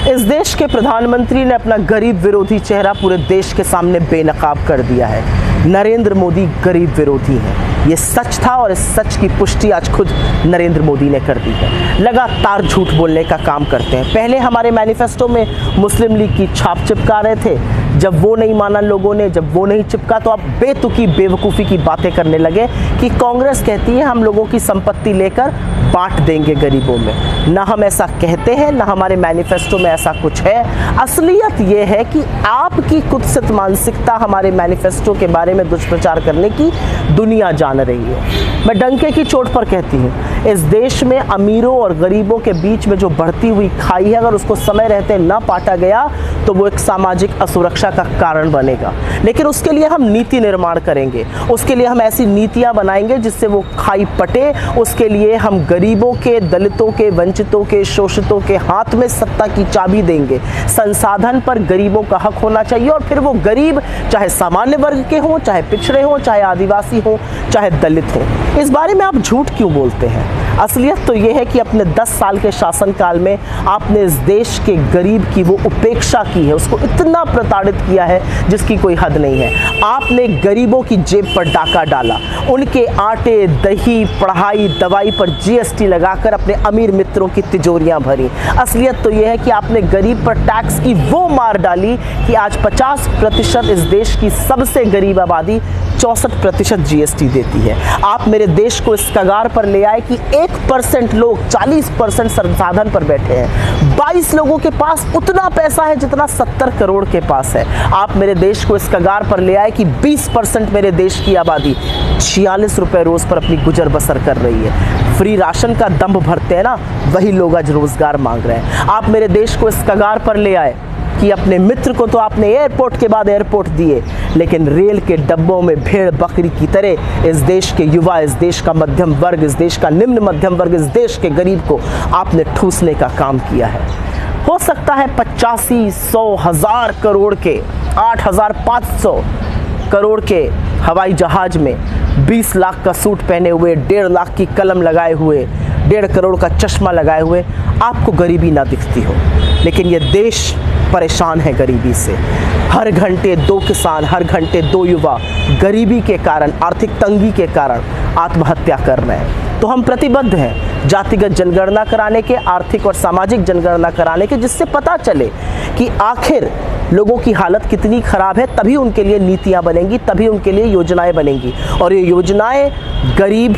इस देश के प्रधानमंत्री ने अपना गरीब विरोधी चेहरा पूरे देश के सामने बेनकाब कर दिया है। नरेंद्र मोदी गरीब विरोधी हैं। ये सच था और इस सच की पुष्टि आज खुद नरेंद्र मोदी ने कर दी है। लगातार झूठ बोलने का काम करते हैं। पहले हमारे मैनिफेस्टो में मुस्लिम लीग की छाप चिपका रहे थे, जब वो नहीं माना लोगों ने, जब वो नहीं चिपका तो अब बेतुकी बेवकूफ़ी की बातें करने लगे कि कांग्रेस कहती है हम लोगों की संपत्ति लेकर बांट देंगे गरीबों में। ना हम ऐसा कहते हैं, ना हमारे मैनिफेस्टो में ऐसा कुछ है। असलियत ये है कि आपकी कुत्सित मानसिकता हमारे मैनिफेस्टो के बारे में दुष्प्रचार करने की दुनिया जान रही है। मैं डंके की चोट पर कहती हूँ, इस देश में अमीरों और गरीबों के बीच में जो बढ़ती हुई खाई है, अगर उसको समय रहते न पाटा गया तो वो एक सामाजिक असुरक्षा का कारण बनेगा। लेकिन उसके लिए हम नीति निर्माण करेंगे, उसके लिए हम ऐसी नीतियां बनाएंगे जिससे वो खाई पटे। उसके लिए हम गरीबों के, दलितों के, वंचितों के, शोषितों के हाथ में सत्ता की चाबी देंगे। संसाधन पर गरीबों का हक होना चाहिए और फिर वो गरीब चाहे सामान्य वर्ग के हों, चाहे पिछड़े हों, चाहे आदिवासी हों, चाहे दलित हों। इस बारे में आप झूठ क्यों बोलते हैं? असलियत तो ये है कि अपने 10 साल के शासनकाल में आपने इस देश के गरीब की वो उपेक्षा की है, उसको इतना प्रताड़ित किया है जिसकी कोई हद नहीं है। आपने गरीबों की जेब पर डाका डाला, उनके आटे, दही, पढ़ाई, दवाई पर जीएसटी लगाकर अपने अमीर मित्रों की तिजोरियां भरी। असलियत तो यह है कि आपने गरीब पर टैक्स की वो मार डाली कि आज 50% इस देश की सबसे गरीब आबादी 64% जीएसटी देती है। आप मेरे देश को इस कगार पर ले आए कि 1% लोग 40% संसाधन पर बैठे हैं। 22 लोगों के पास उतना पैसा है जितना 70 करोड़ के पास है। आप मेरे देश को इस कगार पर ले आए कि 20% मेरे देश की आबादी 46 रुपए रोज पर अपनी गुजर बसर कर रही है। फ्री राशन का दंभ भरते हैं ना, वही लोग आज रोजगार मांग रहे हैं। आप मेरे देश को इस कगार पर ले आए कि अपने मित्र को तो आपने एयरपोर्ट के बाद एयरपोर्ट दिए, लेकिन रेल के डब्बों में भेड़ बकरी की तरह इस देश के युवा, इस देश का मध्यम वर्ग, इस देश का निम्न मध्यम वर्ग, इस देश के गरीब को आपने ठूसने का काम किया है। हो सकता है 85, 100, 1000 करोड़ के, 8500 करोड़ के हवाई जहाज में 20 लाख का सूट पहने हुए, 1.5 लाख की कलम लगाए हुए, 1.5 करोड़ का चश्मा लगाए हुए आपको गरीबी ना दिखती हो, लेकिन ये देश परेशान है गरीबी से। हर घंटे 2 किसान, हर घंटे 2 युवा गरीबी के कारण, आर्थिक तंगी के कारण आत्महत्या कर रहे हैं। तो हम प्रतिबद्ध हैं जातिगत जनगणना कराने के, आर्थिक और सामाजिक जनगणना कराने के, जिससे पता चले कि आखिर लोगों की हालत कितनी खराब है। तभी उनके लिए नीतियां बनेंगी, तभी उनके लिए योजनाएं बनेंगी और ये योजनाएं गरीब,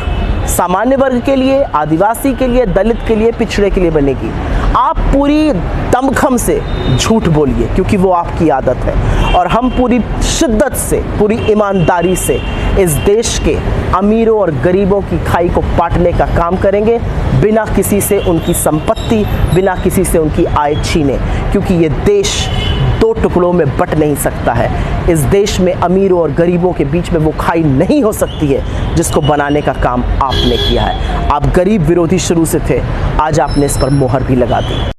सामान्य वर्ग के लिए, आदिवासी के लिए, दलित के लिए, पिछड़े के लिए बनेगी। आप पूरी दमखम से झूठ बोलिए क्योंकि वो आपकी आदत है, और हम पूरी शिद्दत से, पूरी ईमानदारी से इस देश के अमीरों और गरीबों की खाई को पाटने का काम करेंगे, बिना किसी से उनकी संपत्ति, बिना किसी से उनकी आय छीने, क्योंकि ये देश 2 टुकड़ों में बट नहीं सकता है। इस देश में अमीरों और गरीबों के बीच में वो खाई नहीं हो सकती है जिसको बनाने का काम आपने किया है। आप गरीब विरोधी शुरू से थे, आज आपने इस पर मोहर भी लगा दी।